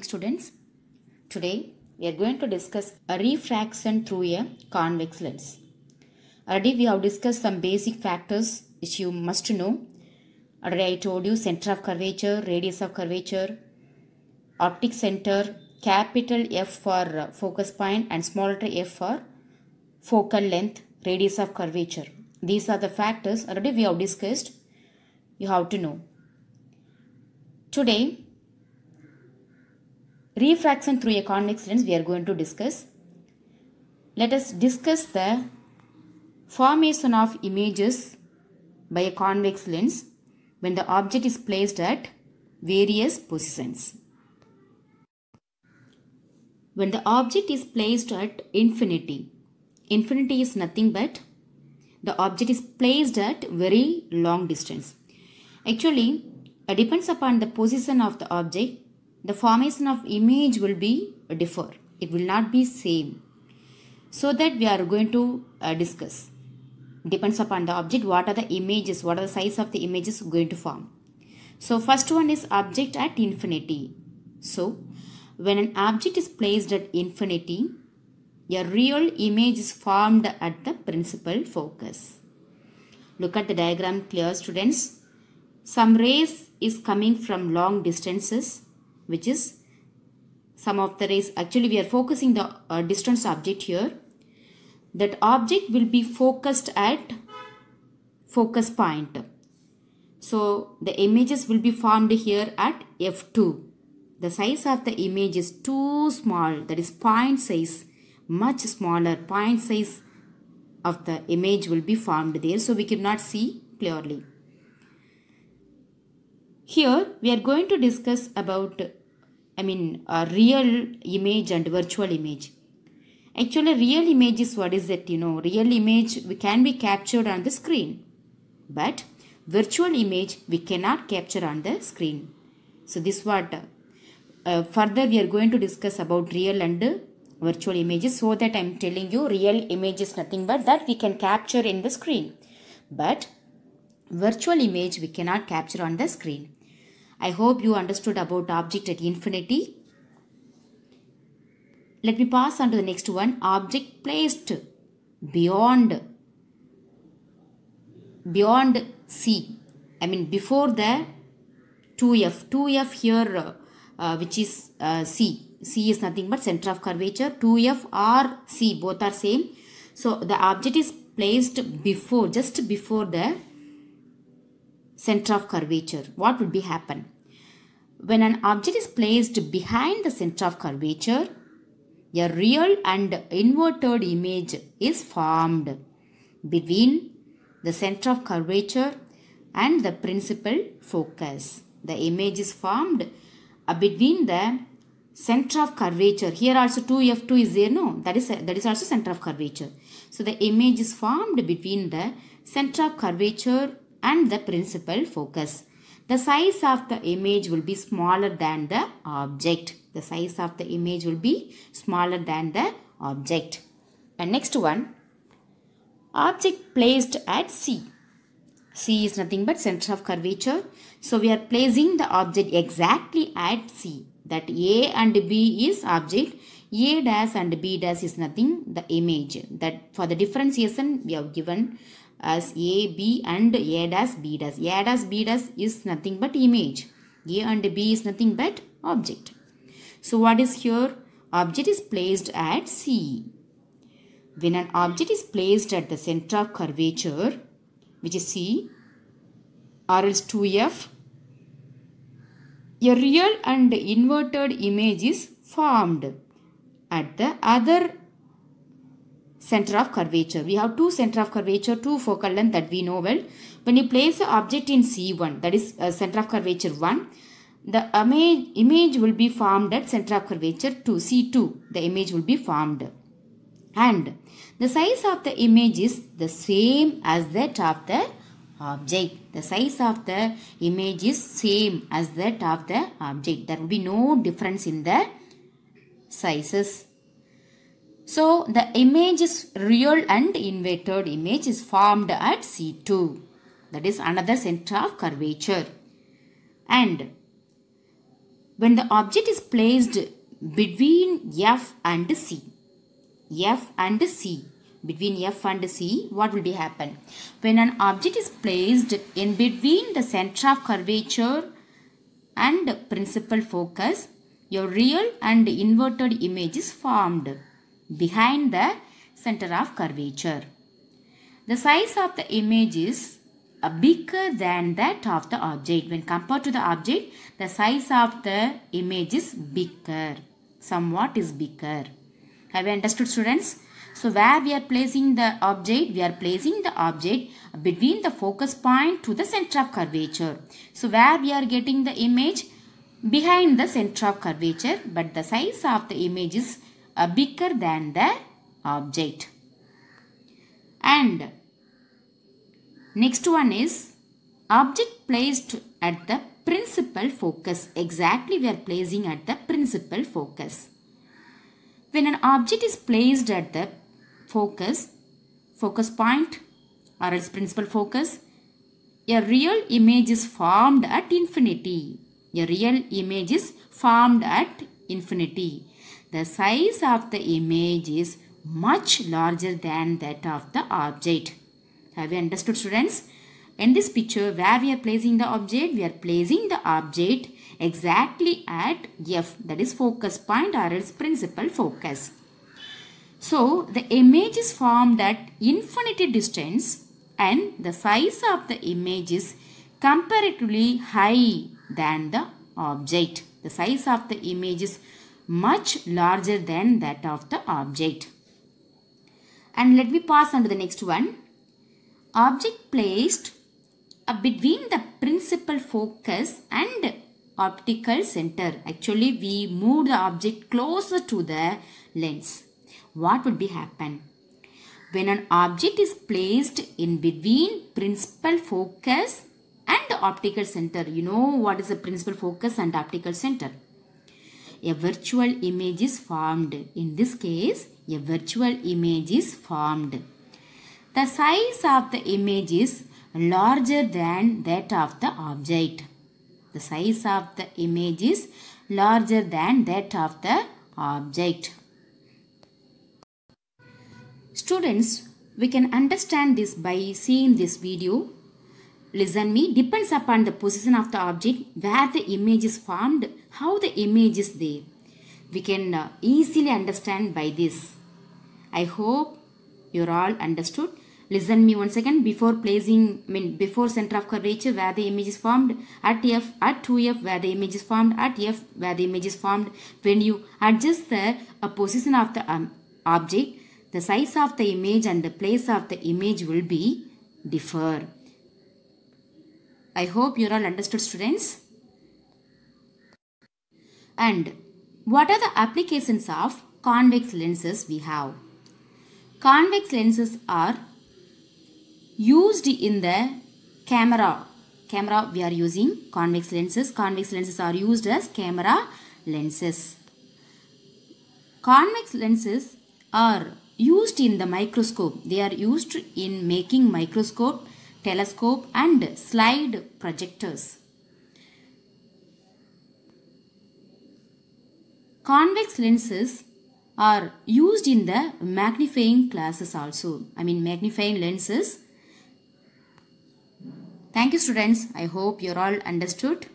students. Today we are going to discuss a refraction through a convex lens. Already we have discussed some basic factors which you must know. Already I told you center of curvature, radius of curvature, optic center, capital F for focus point and small letter f for focal length, radius of curvature. These are the factors already we have discussed. You have to know. Today, refraction through a convex lens we are going to discuss. Let us discuss the formation of images by a convex lens when the object is placed at various positions. When the object is placed at infinity, infinity is nothing but the object is placed at very long distance. Actually, it depends upon the position of the object. The formation of image will be differ. It will not be same. So that we are going to discuss. Depends upon the object, what are the images, what are the size of the images going to form. So first one is object at infinity. So when an object is placed at infinity, a real image is formed at the principal focus. Look at the diagram clear, students. Some rays is coming from long distances, which is some of the rays. Actually, we are focusing the distance object here. That object will be focused at focus point. So the images will be formed here at f2. The size of the image is too small. That is point size, much smaller. Point size of the image will be formed there. So we cannot see clearly. Here we are going to discuss about a real image and virtual image. Actually, real image is what is it? Real image can be captured on the screen. But virtual image we cannot capture on the screen. So this what further we are going to discuss about real and virtual images. So that I am telling you real image is nothing but that we can capture in the screen. But virtual image we cannot capture on the screen. I hope you understood about object at infinity. Let me pass on to the next one. Object placed beyond C. Before the 2F. 2F here which is C. C is nothing but center of curvature. 2F or C, both are same. So the object is placed before, just before the center of curvature. What would be happen? When an object is placed behind the center of curvature, a real and inverted image is formed between the center of curvature and the principal focus. The image is formed between the center of curvature. Here also 2F2 is there, no? That is also center of curvature. So the image is formed between the center of curvature and the principal focus. The size of the image will be smaller than the object. The size of the image will be smaller than the object. And next one, object placed at C. C is nothing but center of curvature. So we are placing the object exactly at C. That A and B is object. A dash and B dash is nothing, the image. That for the differentiation we have given as A, B and A dash, B dash. A dash, B dash is nothing but image. A and B is nothing but object. So what is here? Object is placed at C. When an object is placed at the center of curvature, which is C or else 2F, a real and inverted image is formed at the other center of curvature. We have two center of curvature, two focal length that we know well. When you place the object in C1, that is center of curvature 1, the image will be formed at center of curvature 2, C2. The image will be formed. And the size of the image is the same as that of the object. The size of the image is same as that of the object. There will be no difference in the sizes. So the image is real and inverted image is formed at C2. That is another center of curvature. And when the object is placed between F and C, between F and C, what will be happen? When an object is placed in between the center of curvature and principal focus, your real and inverted image is formed behind the center of curvature. The size of the image is bigger than that of the object. When compared to the object, the size of the image is bigger, somewhat is bigger. Have you understood, students? So where we are placing the object? We are placing the object between the focus point to the center of curvature. So where we are getting the image? Behind the center of curvature, but the size of the image is bigger than the object. And next one is object placed at the principal focus. Exactly, we are placing at the principal focus. When an object is placed at the focus point or its principal focus, a real image is formed at infinity. A real image is formed at infinity. The size of the image is much larger than that of the object. Have you understood, students? In this picture, where we are placing the object? We are placing the object exactly at F, that is focus point or its principal focus. So, the image is formed at infinity distance and the size of the image is comparatively high than the object. The size of the image is much larger than that of the object. And let me pass on to the next one. Object placed between the principal focus and optical center. Actually, we move the object closer to the lens. What would be happen? When an object is placed in between principal focus and optical center. You know what is the principal focus and optical center? A virtual image is formed. In this case, a virtual image is formed. The size of the image is larger than that of the object. The size of the image is larger than that of the object. Students, we can understand this by seeing this video. Listen me, depends upon the position of the object, where the image is formed, how the image is there. We can easily understand by this. I hope you all understood. Listen me once again, before placing, before center of curvature, where the image is formed, at F, at 2F, where the image is formed, at F, where the image is formed. When you adjust the position of the object, the size of the image and the place of the image will be differ. I hope you all understood, students. And what are the applications of convex lenses we have? Convex lenses are used in the camera. Camera we are using convex lenses. Convex lenses are used as camera lenses. Convex lenses are used in the microscope. They are used in making microscope, telescope and slide projectors. Convex lenses are used in the magnifying glasses also. Magnifying lenses. Thank you, students. I hope you all understood.